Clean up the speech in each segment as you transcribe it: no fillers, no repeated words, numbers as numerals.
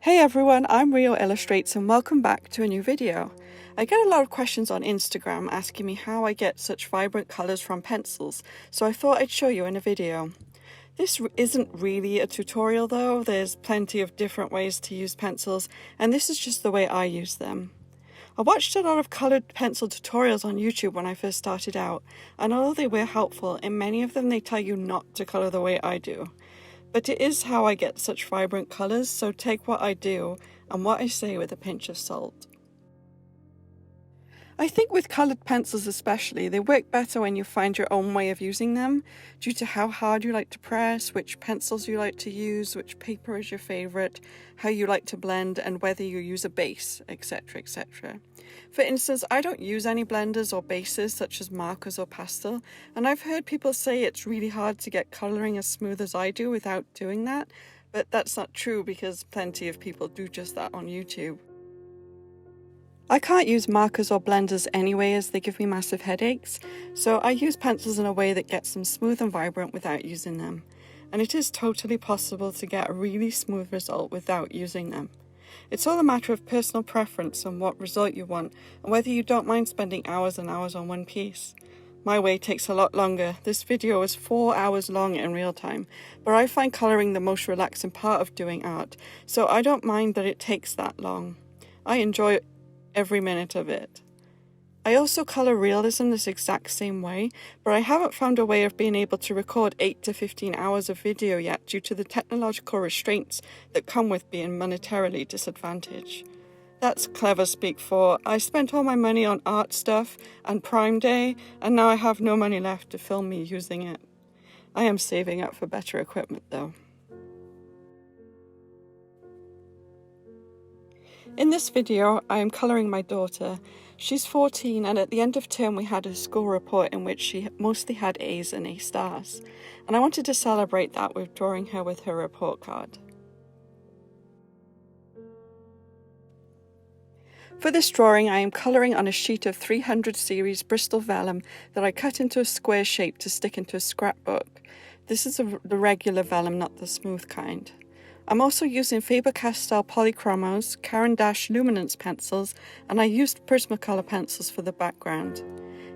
Hey everyone, I'm Rio Illustrates and welcome back to a new video. I get a lot of questions on Instagram asking me how I get such vibrant colours from pencils, so I thought I'd show you in a video. This isn't really a tutorial though, there's plenty of different ways to use pencils, and this is just the way I use them. I watched a lot of coloured pencil tutorials on YouTube when I first started out, and although they were helpful, in many of them they tell you not to colour the way I do. But it is how I get such vibrant colours, so take what I do and what I say with a pinch of salt. I think with coloured pencils especially, they work better when you find your own way of using them, due to how hard you like to press, which pencils you like to use, which paper is your favourite, how you like to blend, and whether you use a base, etc, etc. For instance, I don't use any blenders or bases such as markers or pastel, and I've heard people say it's really hard to get colouring as smooth as I do without doing that, but that's not true because plenty of people do just that on YouTube. I can't use markers or blenders anyway as they give me massive headaches, so I use pencils in a way that gets them smooth and vibrant without using them. And it is totally possible to get a really smooth result without using them. It's all a matter of personal preference and what result you want, and whether you don't mind spending hours and hours on one piece. My way takes a lot longer. This video is 4 hours long in real time, but I find colouring the most relaxing part of doing art, so I don't mind that it takes that long. I enjoy every minute of it. I also colour realism this exact same way, but I haven't found a way of being able to record 8 to 15 hours of video yet due to the technological restraints that come with being monetarily disadvantaged. That's clever speak for, I spent all my money on art stuff and Prime Day, and now I have no money left to film me using it. I am saving up for better equipment though. In this video, I am colouring my daughter. She's 14 and at the end of term we had a school report in which she mostly had A's and A stars. And I wanted to celebrate that with drawing her with her report card. For this drawing, I am colouring on a sheet of 300 series Bristol vellum that I cut into a square shape to stick into a scrapbook. This is the regular vellum, not the smooth kind. I'm also using Faber-Castell Polychromos, Caran d'Ache Luminance pencils, and I used Prismacolor pencils for the background.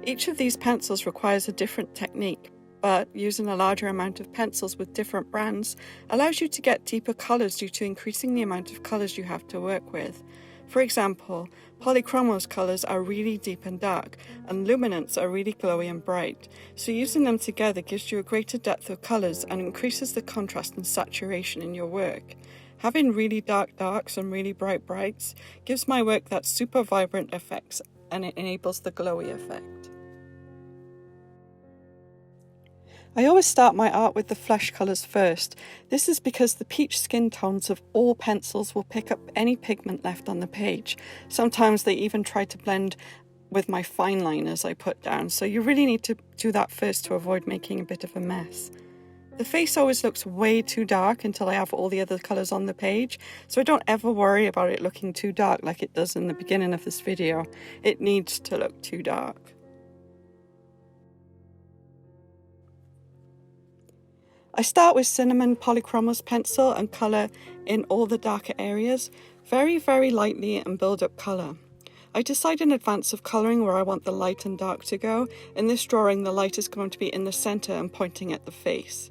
Each of these pencils requires a different technique, but using a larger amount of pencils with different brands allows you to get deeper colours due to increasing the amount of colours you have to work with. For example, Polychromos colours are really deep and dark, and Luminance are really glowy and bright, so using them together gives you a greater depth of colours and increases the contrast and saturation in your work. Having really dark darks and really bright brights gives my work that super vibrant effects, and it enables the glowy effect. I always start my art with the flesh colours first. This is because the peach skin tones of all pencils will pick up any pigment left on the page. Sometimes they even try to blend with my fine liners I put down, so you really need to do that first to avoid making a bit of a mess. The face always looks way too dark until I have all the other colours on the page, so I don't ever worry about it looking too dark like it does in the beginning of this video. It needs to look too dark. I start with Cinnamon Polychromos pencil and colour in all the darker areas, very lightly, and build up colour. I decide in advance of colouring where I want the light and dark to go. In this drawing the light is going to be in the centre and pointing at the face.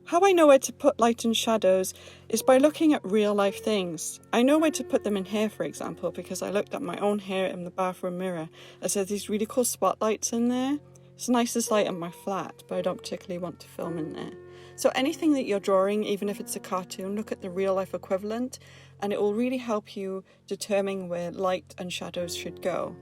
How I know where to put light and shadows is by looking at real life things. I know where to put them in hair, for example, because I looked at my own hair in the bathroom mirror. There's these really cool spotlights in there. It's nice as light on my flat, but I don't particularly want to film in there. So anything that you're drawing, even if it's a cartoon, look at the real life equivalent, and it will really help you determine where light and shadows should go.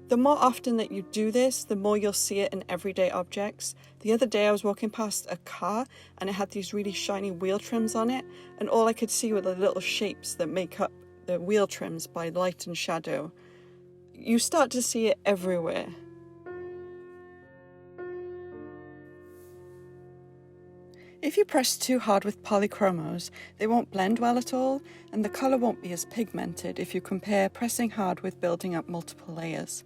The more often that you do this, the more you'll see it in everyday objects. The other day I was walking past a car and it had these really shiny wheel trims on it, and all I could see were the little shapes that make up the wheel trims by light and shadow. You start to see it everywhere. If you press too hard with polychromos, they won't blend well at all, and the colour won't be as pigmented if you compare pressing hard with building up multiple layers.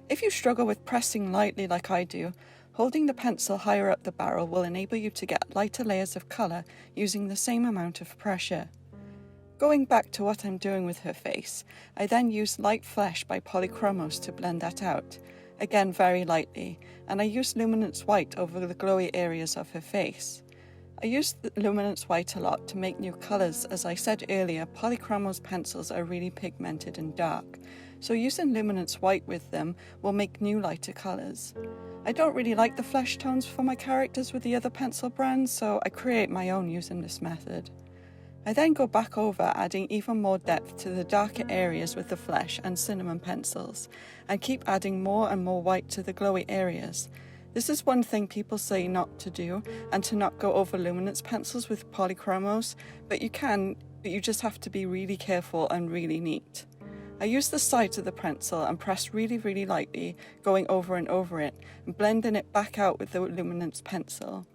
If you struggle with pressing lightly like I do, holding the pencil higher up the barrel will enable you to get lighter layers of colour using the same amount of pressure. Going back to what I'm doing with her face, I then use Light Flesh by Polychromos to blend that out, again very lightly, and I use Luminance White over the glowy areas of her face. I use the Luminance White a lot to make new colours. As I said earlier, Polychromos pencils are really pigmented and dark, so using Luminance White with them will make new lighter colours. I don't really like the flesh tones for my characters with the other pencil brands, so I create my own using this method. I then go back over adding even more depth to the darker areas with the flesh and cinnamon pencils, and keep adding more and more white to the glowy areas. This is one thing people say not to do, and to not go over luminance pencils with Polychromos, but you can, but you just have to be really careful and really neat. I use the sides of the pencil and press really lightly, going over and over it, and blending it back out with the luminance pencil.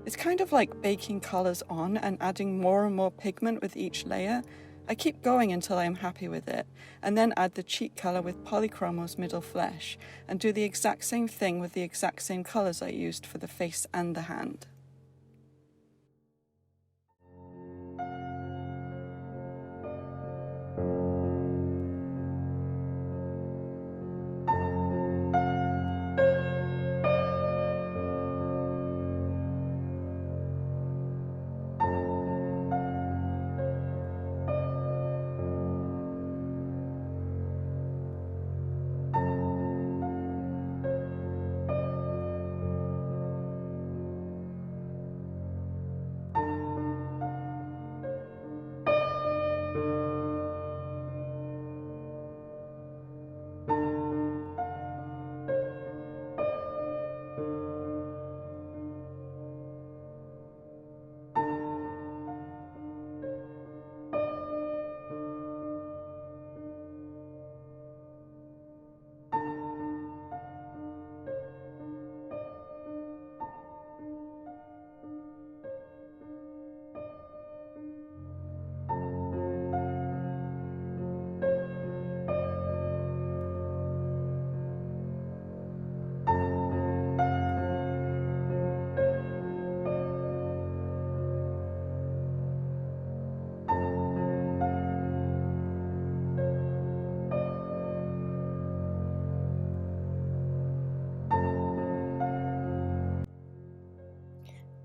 It's kind of like baking colours on and adding more and more pigment with each layer. I keep going until I am happy with it, and then add the cheek colour with Polychromos Middle Flesh, and do the exact same thing with the exact same colours I used for the face and the hand.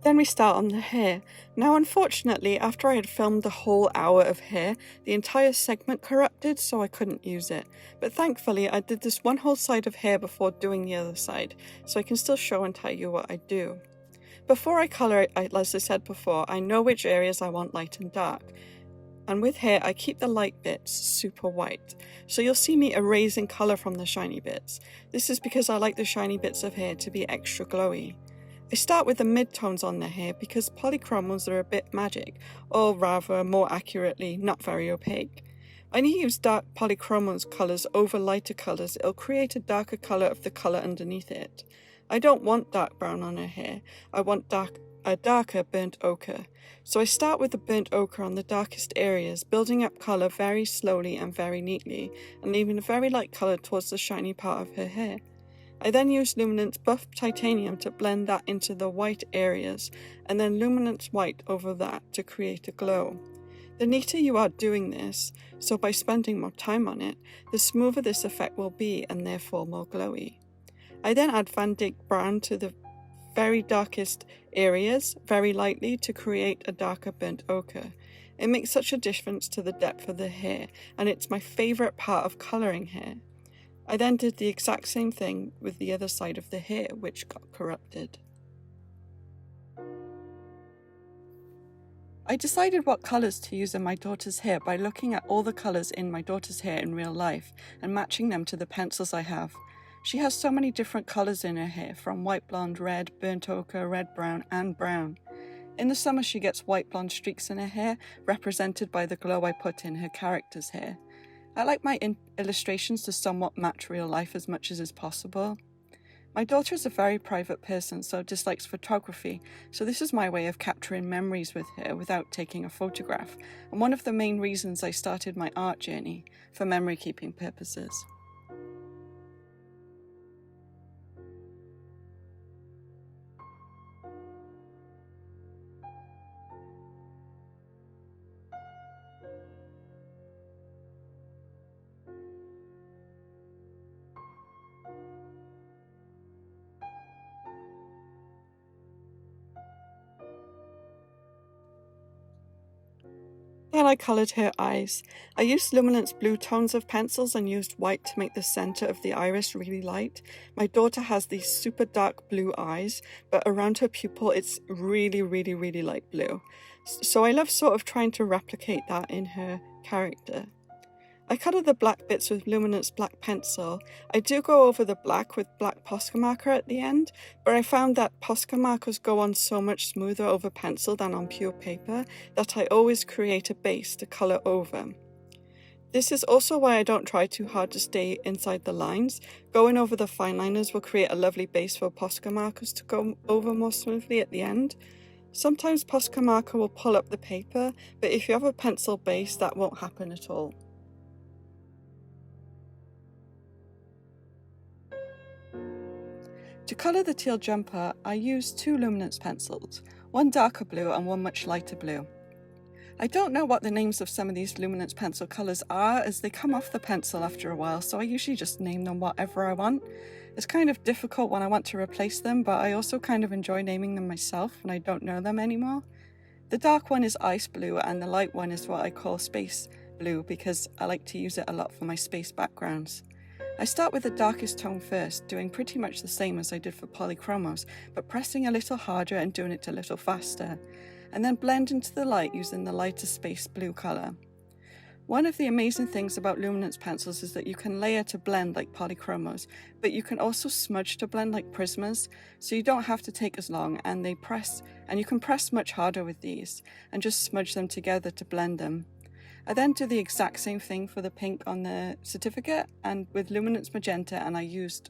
Then we start on the hair. Now unfortunately, after I had filmed the whole hour of hair, the entire segment corrupted, so I couldn't use it. But thankfully I did this one whole side of hair before doing the other side, so I can still show and tell you what I do. Before I colour it, as I said before, I know which areas I want light and dark. And with hair, I keep the light bits super white. So you'll see me erasing colour from the shiny bits. This is because I like the shiny bits of hair to be extra glowy. I start with the mid-tones on the hair because polychromos are a bit magic, or rather, more accurately, not very opaque. When you use dark polychromos colours over lighter colours, it'll create a darker colour of the colour underneath it. I don't want dark brown on her hair, I want a darker burnt ochre. So I start with the burnt ochre on the darkest areas, building up colour very slowly and very neatly, and leaving a very light colour towards the shiny part of her hair. I then use Luminance Buff Titanium to blend that into the white areas, and then Luminance White over that to create a glow. The neater you are doing this, so by spending more time on it, the smoother this effect will be and therefore more glowy. I then add Van Dyck Brown to the very darkest areas, very lightly, to create a darker burnt ochre. It makes such a difference to the depth of the hair, and it's my favourite part of colouring hair. I then did the exact same thing with the other side of the hair, which got corrupted. I decided what colours to use in my daughter's hair by looking at all the colours in my daughter's hair in real life and matching them to the pencils I have. She has so many different colours in her hair, from white blonde, red, burnt ochre, red brown, and brown. In the summer she gets white blonde streaks in her hair, represented by the glow I put in her character's hair. I like my illustrations to somewhat match real life as much as is possible. My daughter is a very private person, so dislikes photography, so this is my way of capturing memories with her without taking a photograph, and one of the main reasons I started my art journey, for memory keeping purposes. Then I coloured her eyes. I used luminance blue tones of pencils and used white to make the centre of the iris really light. My daughter has these super dark blue eyes, but around her pupil it's really, really, really light blue. So I love sort of trying to replicate that in her character. I coloured the black bits with luminance black pencil. I do go over the black with black Posca marker at the end, but I found that Posca markers go on so much smoother over pencil than on pure paper that I always create a base to colour over. This is also why I don't try too hard to stay inside the lines. Going over the fine liners will create a lovely base for Posca markers to go over more smoothly at the end. Sometimes Posca marker will pull up the paper, but if you have a pencil base, that won't happen at all. To colour the teal jumper, I used two luminance pencils, one darker blue and one much lighter blue. I don't know what the names of some of these luminance pencil colours are, as they come off the pencil after a while, so I usually just name them whatever I want. It's kind of difficult when I want to replace them, but I also kind of enjoy naming them myself when I don't know them anymore. The dark one is ice blue and the light one is what I call space blue because I like to use it a lot for my space backgrounds. I start with the darkest tone first, doing pretty much the same as I did for polychromos, but pressing a little harder and doing it a little faster, and then blend into the light using the lighter space blue colour. One of the amazing things about luminance pencils is that you can layer to blend like polychromos, but you can also smudge to blend like prismas, so you don't have to take as long, and you can press much harder with these, and just smudge them together to blend them. I then do the exact same thing for the pink on the certificate and with luminance magenta, and I used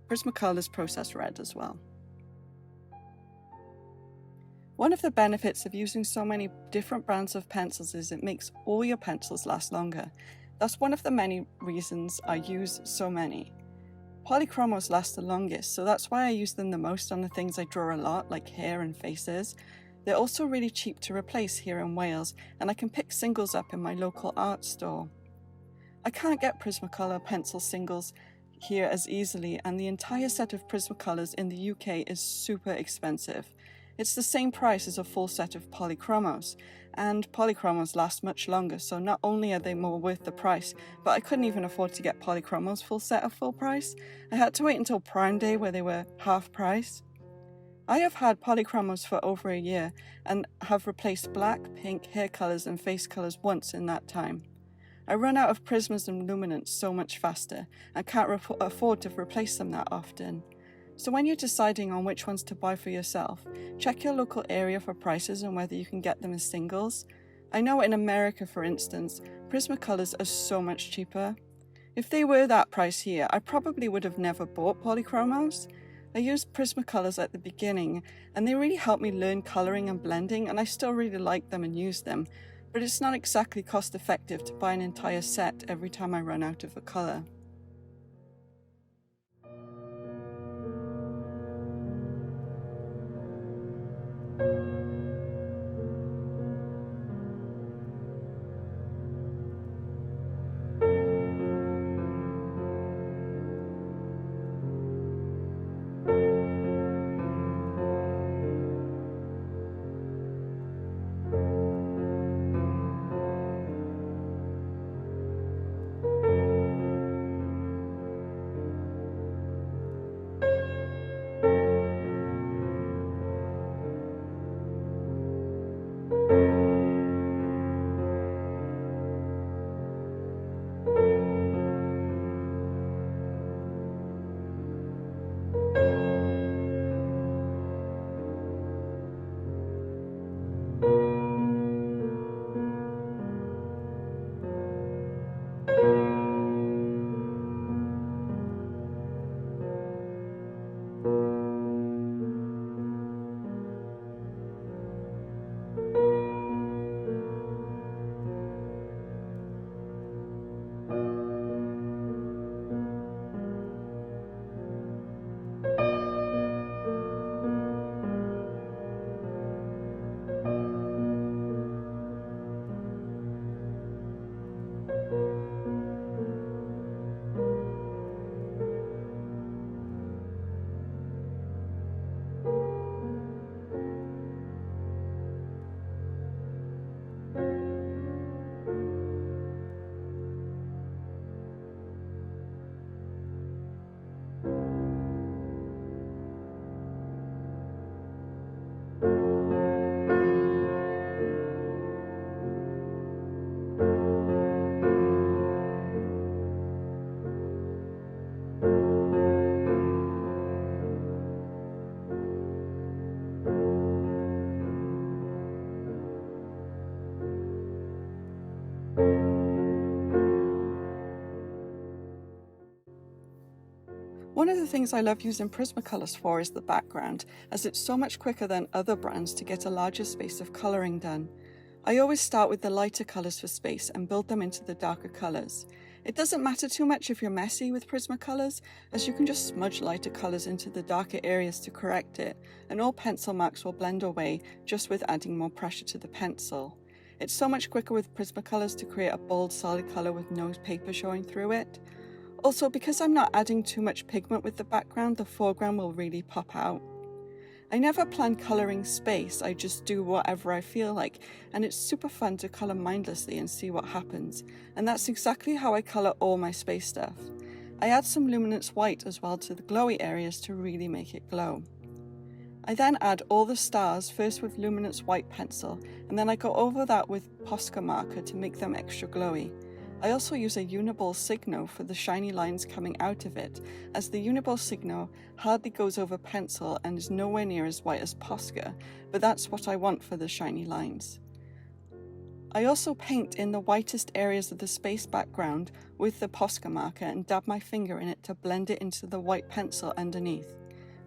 Prismacolor's Process Red as well. One of the benefits of using so many different brands of pencils is it makes all your pencils last longer. That's one of the many reasons I use so many. Polychromos last the longest, so that's why I use them the most on the things I draw a lot, like hair and faces. They're also really cheap to replace here in Wales, and I can pick singles up in my local art store. I can't get Prismacolor pencil singles here as easily, and the entire set of Prismacolors in the UK is super expensive. It's the same price as a full set of polychromos, and polychromos last much longer, so not only are they more worth the price, but I couldn't even afford to get polychromos full set at full price. I had to wait until Prime Day where they were half price. I have had polychromos for over a year and have replaced black, pink, hair colours and face colours once in that time. I run out of prismas and luminance so much faster and can't afford to replace them that often. So when you're deciding on which ones to buy for yourself, check your local area for prices and whether you can get them as singles. I know in America, for instance, Prismacolors are so much cheaper. If they were that price here, I probably would have never bought polychromos. I used Prismacolors at the beginning, and they really helped me learn colouring and blending, and I still really like them and use them, but it's not exactly cost effective to buy an entire set every time I run out of a colour. One of the things I love using Prismacolors for is the background, as it's so much quicker than other brands to get a larger space of colouring done. I always start with the lighter colours for space and build them into the darker colours. It doesn't matter too much if you're messy with Prismacolors, as you can just smudge lighter colours into the darker areas to correct it, and all pencil marks will blend away just with adding more pressure to the pencil. It's so much quicker with Prismacolors to create a bold solid colour with no paper showing through it. Also, because I'm not adding too much pigment with the background, the foreground will really pop out. I never plan colouring space, I just do whatever I feel like, and it's super fun to colour mindlessly and see what happens, and that's exactly how I colour all my space stuff. I add some luminance white as well to the glowy areas to really make it glow. I then add all the stars, first with luminance white pencil, and then I go over that with Posca marker to make them extra glowy. I also use a Uniball Signo for the shiny lines coming out of it, as the Uniball Signo hardly goes over pencil and is nowhere near as white as Posca, but that's what I want for the shiny lines. I also paint in the whitest areas of the space background with the Posca marker and dab my finger in it to blend it into the white pencil underneath.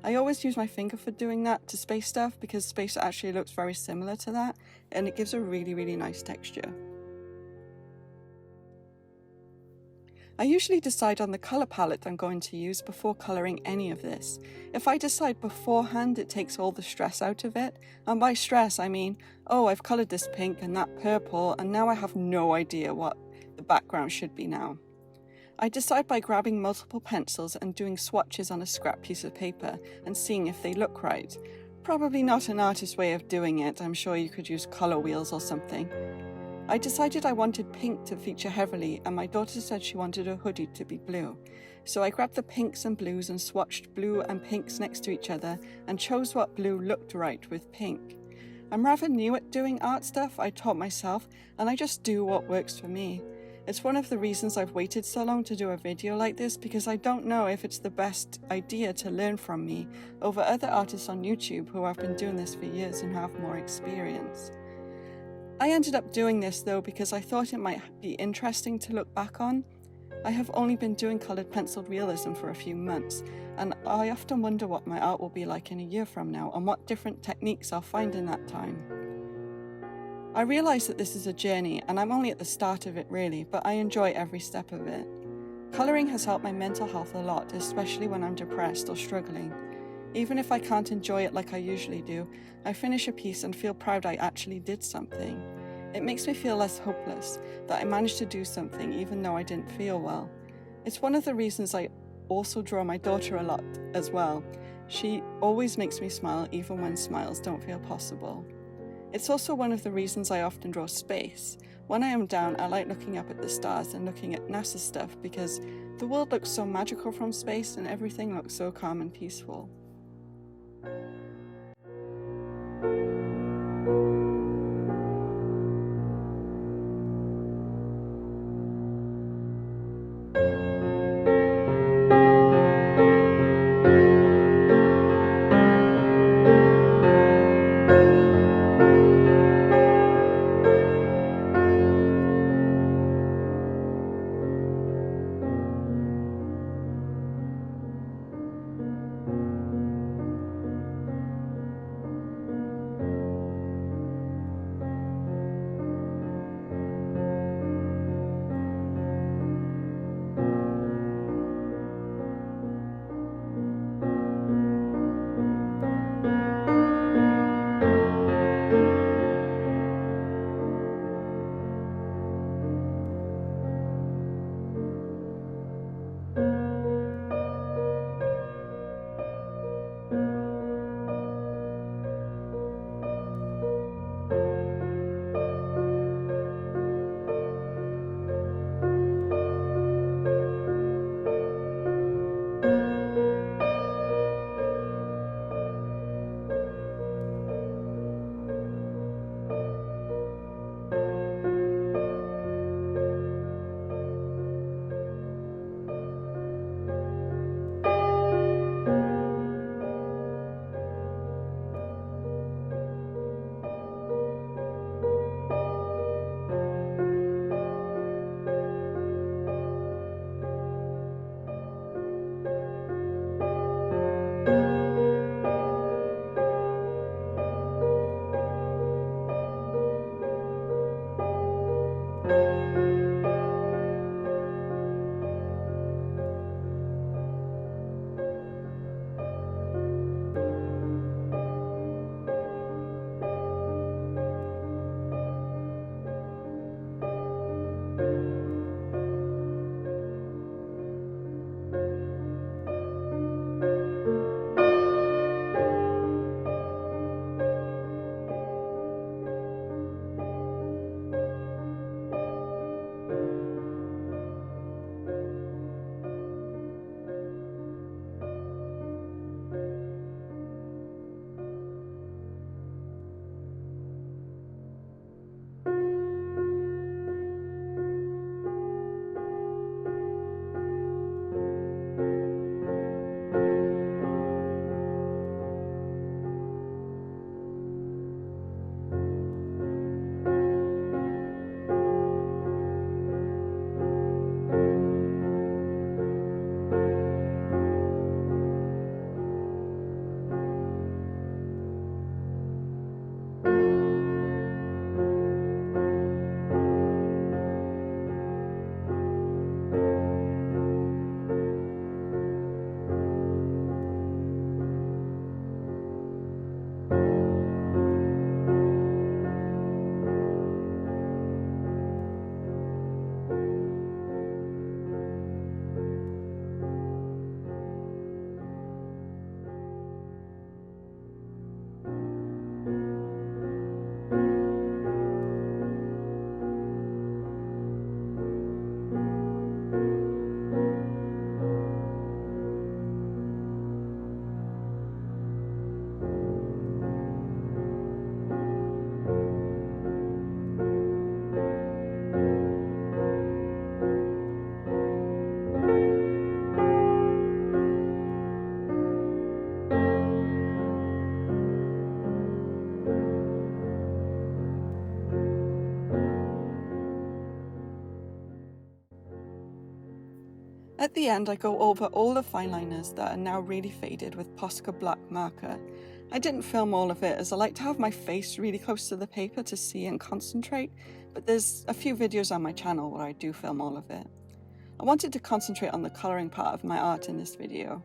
I always use my finger for doing that to space stuff because space actually looks very similar to that, and it gives a really nice texture. I usually decide on the colour palette I'm going to use before colouring any of this. If I decide beforehand, it takes all the stress out of it, and by stress I mean, oh, I've coloured this pink and that purple and now I have no idea what the background should be now. I decide by grabbing multiple pencils and doing swatches on a scrap piece of paper and seeing if they look right. Probably not an artist's way of doing it, I'm sure you could use colour wheels or something. I decided I wanted pink to feature heavily, and my daughter said she wanted her hoodie to be blue. So I grabbed the pinks and blues and swatched blue and pinks next to each other and chose what blue looked right with pink. I'm rather new at doing art stuff, I taught myself, and I just do what works for me. It's one of the reasons I've waited so long to do a video like this, because I don't know if it's the best idea to learn from me over other artists on YouTube who have been doing this for years and have more experience. I ended up doing this though because I thought it might be interesting to look back on. I have only been doing coloured penciled realism for a few months, and I often wonder what my art will be like in a year from now and what different techniques I'll find in that time. I realise that this is a journey and I'm only at the start of it really, but I enjoy every step of it. Colouring has helped my mental health a lot, especially when I'm depressed or struggling. Even if I can't enjoy it like I usually do, I finish a piece and feel proud I actually did something. It makes me feel less hopeless, that I managed to do something even though I didn't feel well. It's one of the reasons I also draw my daughter a lot as well. She always makes me smile even when smiles don't feel possible. It's also one of the reasons I often draw space. When I am down, I like looking up at the stars and looking at NASA stuff because the world looks so magical from space and everything looks so calm and peaceful. At the end, I go over all the fine liners that are now really faded with Posca black marker. I didn't film all of it as I like to have my face really close to the paper to see and concentrate, but there's a few videos on my channel where I do film all of it. I wanted to concentrate on the colouring part of my art in this video.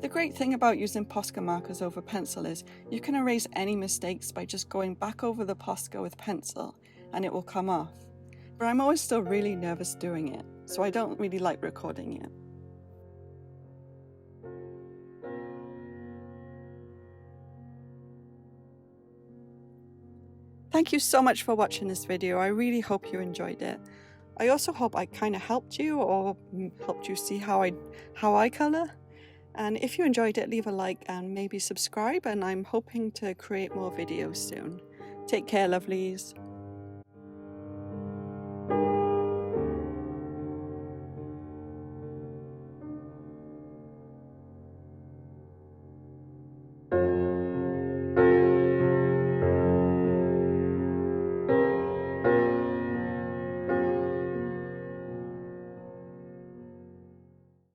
The great thing about using Posca markers over pencil is you can erase any mistakes by just going back over the Posca with pencil and it will come off. But I'm always still really nervous doing it, so I don't really like recording it. Thank you so much for watching this video. I really hope you enjoyed it. I also hope I kind of helped you or helped you see how I colour. And if you enjoyed it, leave a like and maybe subscribe, and I'm hoping to create more videos soon. Take care, lovelies.